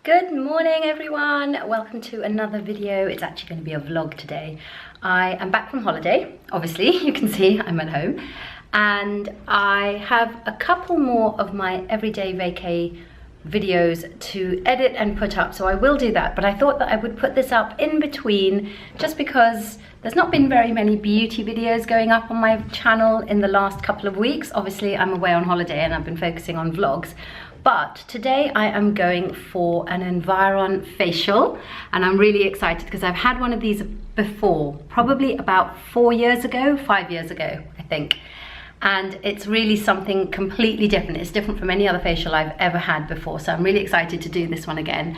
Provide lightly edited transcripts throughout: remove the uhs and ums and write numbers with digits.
Good morning everyone, welcome to another video. It's actually going to be a vlog today. I am back from holiday, obviously you can see I'm at home, and I have a couple more of my everyday vacay videos to edit and put up, so I will do that, but I thought that I would put this up in between just because there's not been very many beauty videos going up on my channel in the last couple of weeks. Obviously I'm away on holiday and I've been focusing on vlogs. But today I am going for an Environ facial, and I'm really excited because I've had one of these before, probably about 5 years ago, I think. And it's really something completely different. It's different from any other facial I've ever had before. So I'm really excited to do this one again.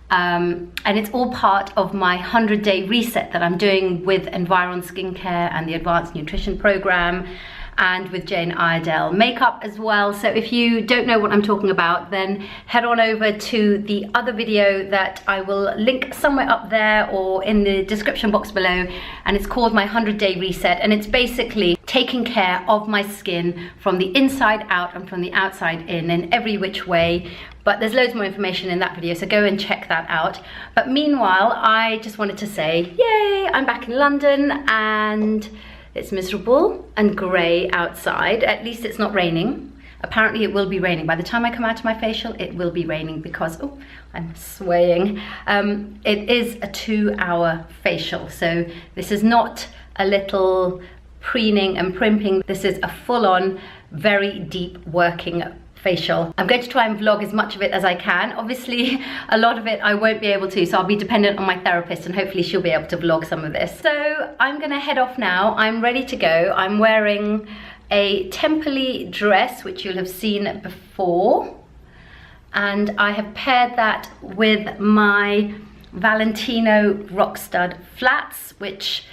And it's all part of my 100-day reset that I'm doing with Environ Skincare and the Advanced Nutrition Program, and with Jane Iredale makeup as well. So if you don't know what I'm talking about, then head on over to the other video that I will link somewhere up there or in the description box below, and it's called my 100-day reset, and it's basically taking care of my skin from the inside out and from the outside in every which way. But there's loads more information in that video, so go and check that out. But meanwhile, I just wanted to say, yay, I'm back in London and it's miserable and grey outside. At least it's not raining. Apparently it will be raining. By the time I come out of my facial, it will be raining because, oh, I'm swaying. It is a 2-hour facial. So this is not a little preening and primping. This is a full-on, very deep working facial. I'm going to try and vlog as much of it as I can. Obviously, a lot of it I won't be able to, so I'll be dependent on my therapist, and hopefully she'll be able to vlog some of this. So I'm gonna head off now. I'm ready to go. I'm wearing a temple-y dress, which you'll have seen before, and I have paired that with my Valentino rock stud flats, which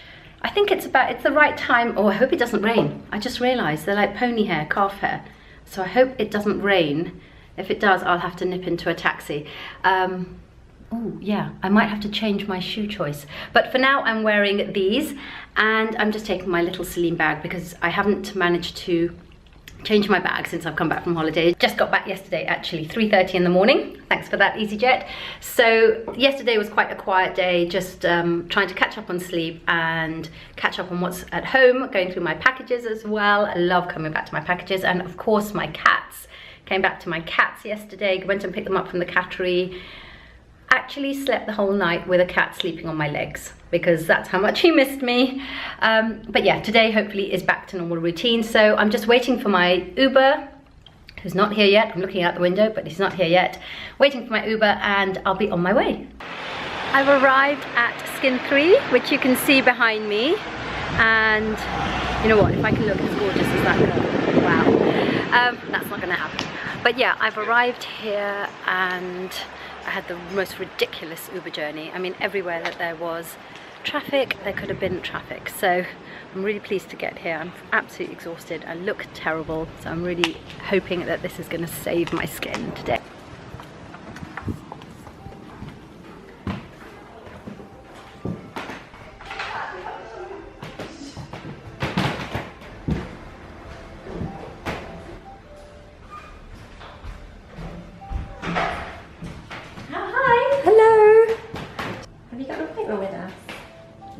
I think it's the right time. Oh, I hope it doesn't rain. I just realized they're like pony hair, calf hair. So I hope it doesn't rain. If it does, I'll have to nip into a taxi. Oh yeah, I might have to change my shoe choice. But for now, I'm wearing these, and I'm just taking my little Celine bag because I haven't managed to change my bag since I've come back from holiday. Just got back yesterday, actually, 3:30 in the morning. Thanks for that, EasyJet. So yesterday was quite a quiet day, just trying to catch up on sleep and catch up on what's at home, going through my packages as well. I love coming back to my packages, and of course my cats. Came back to my cats yesterday, went and picked them up from the cattery. Actually slept the whole night with a cat sleeping on my legs because that's how much he missed me. But yeah, today hopefully is back to normal routine. So I'm just waiting for my Uber, who's not here yet. I'm looking out the window, but he's not here yet. Waiting for my Uber, and I'll be on my way. I've arrived at Skin 3, which you can see behind me. And you know what, if I can look as gorgeous as that girl, wow. That's not gonna happen. But yeah, I've arrived here and I had the most ridiculous Uber journey. I mean, everywhere that there was traffic, there could have been traffic. So I'm really pleased to get here. I'm absolutely exhausted. I look terrible. So I'm really hoping that this is going to save my skin today.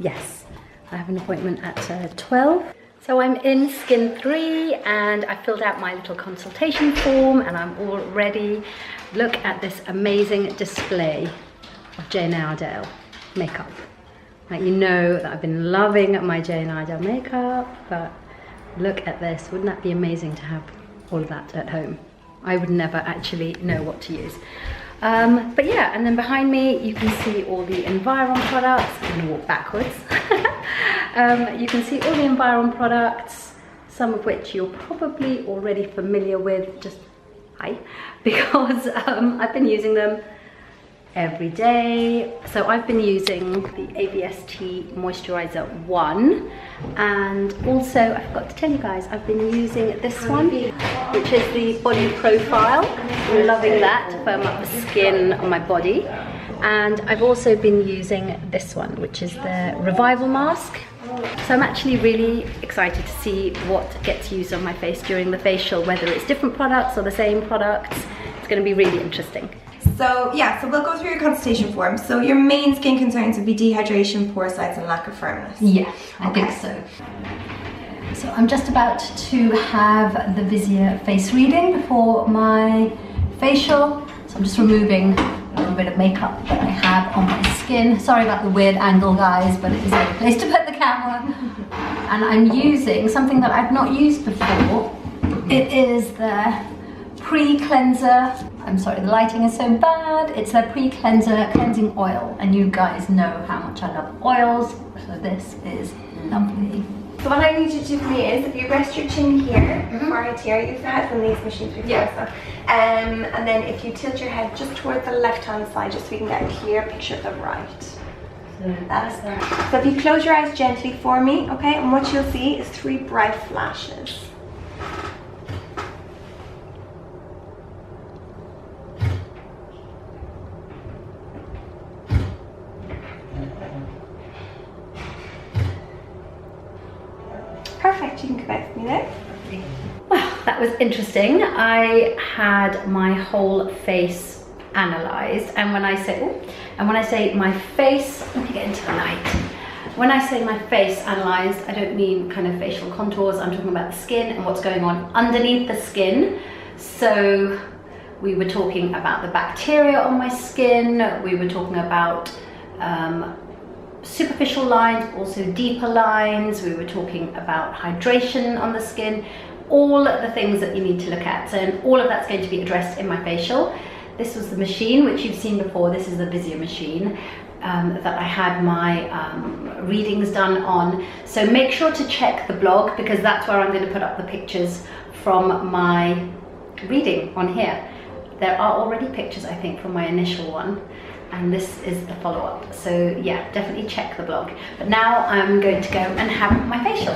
Yes, I have an appointment at 12. So I'm in Skin 3 and I filled out my little consultation form and I'm all ready. Look at this amazing display of Jane Iredale makeup. Like, you know that I've been loving my Jane Iredale makeup, but look at this. Wouldn't that be amazing to have all of that at home? I would never actually know what to use. But yeah, and then behind me you can see all the Environ products. I'm gonna walk backwards. You can see all the Environ products, some of which you're probably already familiar with, just hi, because I've been using them every day. So I've been using the AVST Moisturizer 1, and also I forgot to tell you guys, I've been using this one, which is the Body Profile. I'm loving that to firm up the skin on my body. And I've also been using this one, which is the Revival Mask. So I'm actually really excited to see what gets used on my face during the facial, whether it's different products or the same products. It's going to be really interesting. So yeah, so we'll go through your consultation form. So your main skin concerns would be dehydration, pore size, and lack of firmness. Yeah, I think so. So I'm just about to have the Visier face reading before my facial. So I'm just removing a little bit of makeup that I have on my skin. Sorry about the weird angle, guys, but it is a good place to put the camera. And I'm using something that I've not used before. It is the pre-cleanser. I'm sorry, the lighting is so bad. It's a pre-cleanser cleansing oil, and you guys know how much I love oils, so this is lovely. So what I need you to do for me is, if you rest your chin here, forehead here, you've had one of these machines before, so, and then if you tilt your head just towards the left-hand side, just so we can get a clear picture of the right. So that is there. So if you close your eyes gently for me, okay, and what you'll see is 3 bright flashes. Perfect, you can come back with me there. Well, that was interesting. I had my whole face analysed, and when I say my face, let me get into the light. When I say my face analysed, I don't mean kind of facial contours. I'm talking about the skin and what's going on underneath the skin. So we were talking about the bacteria on my skin. We were talking about superficial lines, also deeper lines. We were talking about hydration on the skin, all the things that you need to look at. So all of that's going to be addressed in my facial. This was the machine which you've seen before. This is the Visier machine that I had my readings done on. So make sure to check the blog, because that's where I'm going to put up the pictures from my reading on here. There are already pictures, I think, from my initial one. And this is the follow-up. So yeah, definitely check the blog. But now I'm going to go and have my facial.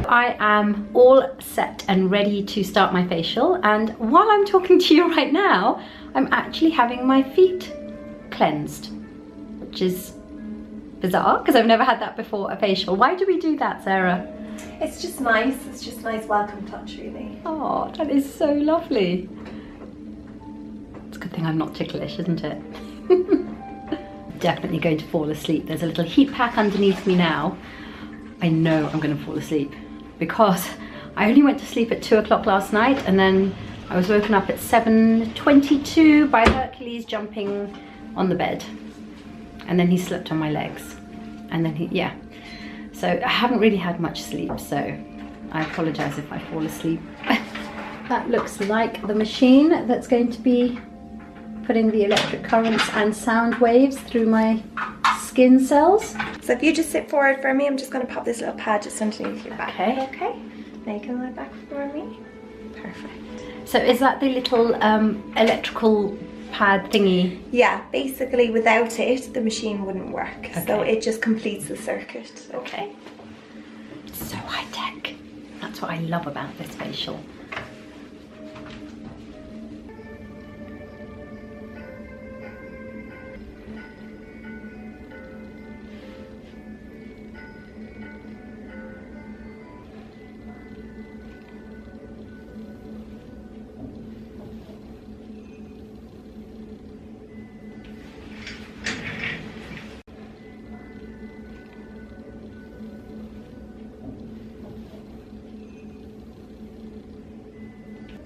I am all set and ready to start my facial, and while I'm talking to you right now, I'm actually having my feet cleansed, which is bizarre because I've never had that before, a facial. Why do we do that, Sarah? It's just nice. It's just a nice welcome touch, really. Oh, that is so lovely. It's a good thing I'm not ticklish, isn't it? Definitely going to fall asleep. There's a little heat pack underneath me now. I know I'm going to fall asleep because I only went to sleep at 2 o'clock last night, and then I was woken up at 7:22 by Hercules jumping on the bed, and then he slept on my legs, and then so I haven't really had much sleep, so I apologize if I fall asleep. That looks like the machine that's going to be putting the electric currents and sound waves through my skin cells. So if you just sit forward for me, I'm just going to pop this little pad just underneath your back. Okay. Okay. Now you can lie back for me. Perfect. So is that the little electrical pad thingy? Yeah, basically without it, the machine wouldn't work. Okay. So it just completes the circuit. Okay. It's so high tech. That's what I love about this facial.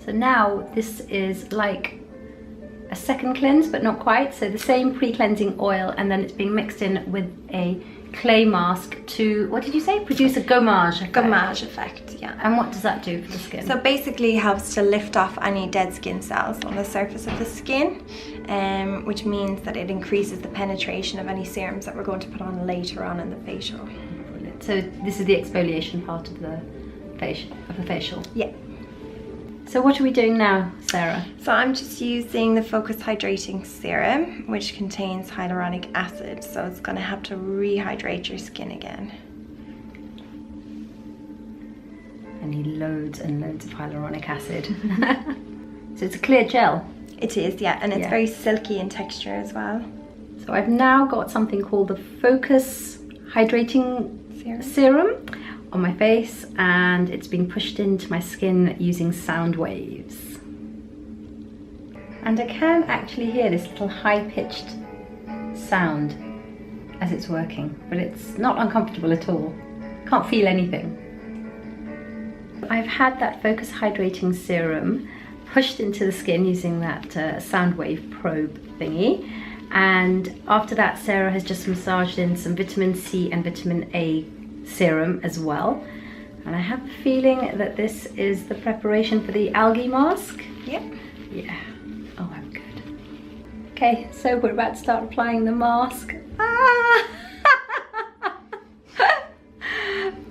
So now this is like a second cleanse, but not quite. So the same pre-cleansing oil, and then it's being mixed in with a clay mask to, what did you say? Produce a gommage effect. Gommage effect, yeah. And what does that do for the skin? So basically it helps to lift off any dead skin cells on the surface of the skin, which means that it increases the penetration of any serums that we're going to put on later on in the facial. Brilliant. So this is the exfoliation part of the facial. Yeah. So what are we doing now, Sarah? So I'm just using the Focus Hydrating Serum, which contains hyaluronic acid. So it's going to help to rehydrate your skin again. I need loads and loads of hyaluronic acid. So it's a clear gel. It is, yeah, and it's very silky in texture as well. So I've now got something called the Focus Hydrating Serum on my face, and it's being pushed into my skin using sound waves. And I can actually hear this little high-pitched sound as it's working, but it's not uncomfortable at all. Can't feel anything. I've had that Focus Hydrating Serum pushed into the skin using that sound wave probe thingy, and after that Sarah has just massaged in some vitamin C and vitamin A serum as well, and I have a feeling that this is the preparation for the algae mask. Yep. Yeah. Oh, I'm good. Okay, so we're about to start applying the mask. Ah!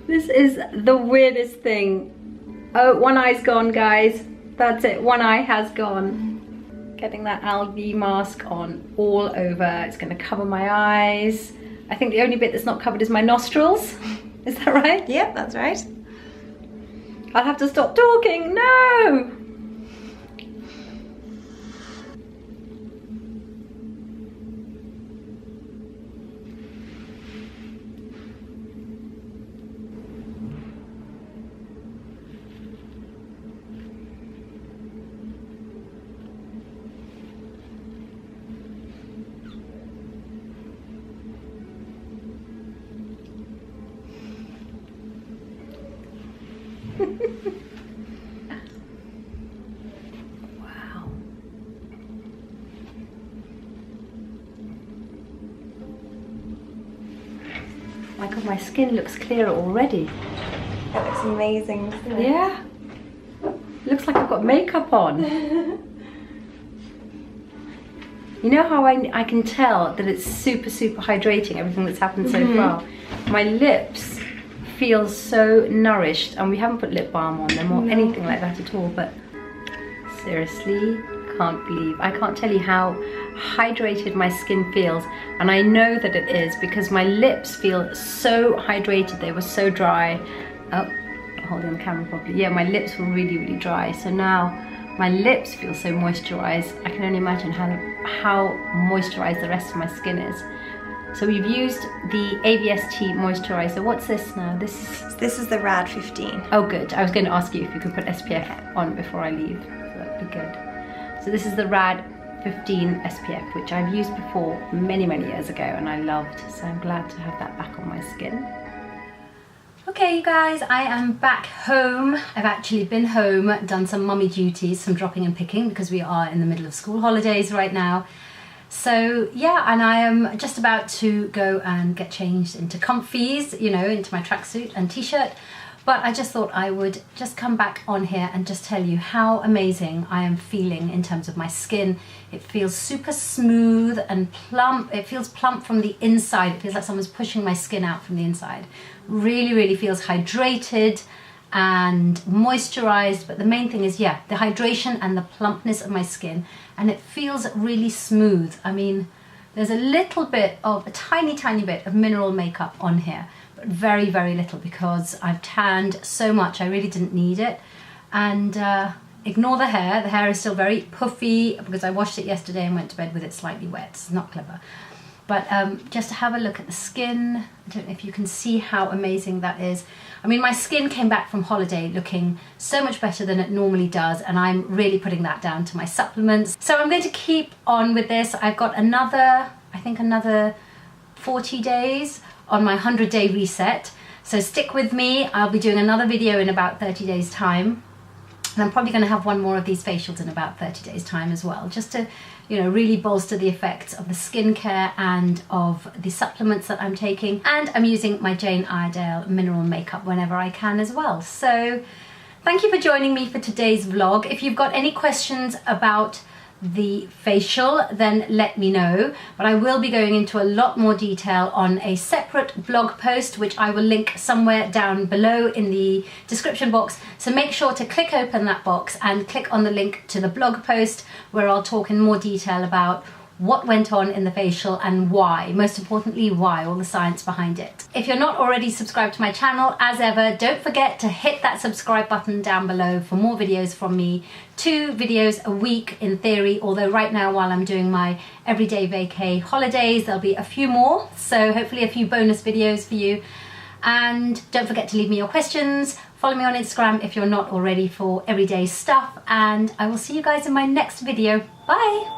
This is the weirdest thing. Oh, one eye's gone, guys. That's it, one eye has gone. Getting that algae mask on all over. It's gonna cover my eyes. I think the only bit that's not covered is my nostrils. Is that right? Yep, that's right. I'll have to stop talking, no! Wow. My God, my skin looks clearer already. That looks amazing, doesn't it? Yeah. Looks like I've got makeup on. You know how I can tell that it's super hydrating, everything that's happened so far? My lips feel so nourished, and we haven't put lip balm on them or anything like that at all, but seriously, I can't tell you how hydrated my skin feels, and I know that it is because my lips feel so hydrated. They were so dry. Oh, holding the camera properly. Yeah, my lips were really dry, so now my lips feel so moisturized. I can only imagine how moisturized the rest of my skin is. So we've used the AVST moisturizer. What's this now? This is the Rad 15. Oh, good. I was going to ask you if you could put SPF on before I leave. So that'd be good. So this is the Rad 15 SPF, which I've used before many years ago, and I loved. So I'm glad to have that back on my skin. Okay, you guys, I am back home. I've actually been home, done some mummy duties, some dropping and picking, because we are in the middle of school holidays right now. So yeah, and I am just about to go and get changed into comfies, you know, into my tracksuit and t-shirt. But I just thought I would just come back on here and just tell you how amazing I am feeling in terms of my skin. It feels super smooth and plump. It feels plump from the inside. It feels like someone's pushing my skin out from the inside. Really feels hydrated and moisturized, but the main thing is, yeah, the hydration and the plumpness of my skin, and it feels really smooth. I mean, there's a tiny bit of mineral makeup on here, but very little, because I've tanned so much. I really didn't need it. And ignore the hair is still very puffy because I washed it yesterday and went to bed with it slightly wet. It's not clever. But just to have a look at the skin, I don't know if you can see how amazing that is. I mean, my skin came back from holiday looking so much better than it normally does, and I'm really putting that down to my supplements. So I'm going to keep on with this. I've got another 40 days on my 100-day reset. So stick with me. I'll be doing another video in about 30 days time. And I'm probably going to have one more of these facials in about 30 days time as well, just to, you know, really bolster the effects of the skincare and of the supplements that I'm taking. And I'm using my Jane Iredale mineral makeup whenever I can as well. So thank you for joining me for today's vlog. If you've got any questions about the facial, then let me know, but I will be going into a lot more detail on a separate blog post, which I will link somewhere down below in the description box. So make sure to click open that box and click on the link to the blog post, where I'll talk in more detail about what went on in the facial and why, most importantly, why, all the science behind it. If you're not already subscribed to my channel, as ever, don't forget to hit that subscribe button down below for more videos from me. 2 videos a week in theory, although right now while I'm doing my everyday vacay holidays, there'll be a few more, so hopefully a few bonus videos for you. And don't forget to leave me your questions Follow me on Instagram if you're not already for everyday stuff, and I will see you guys in my next video. Bye!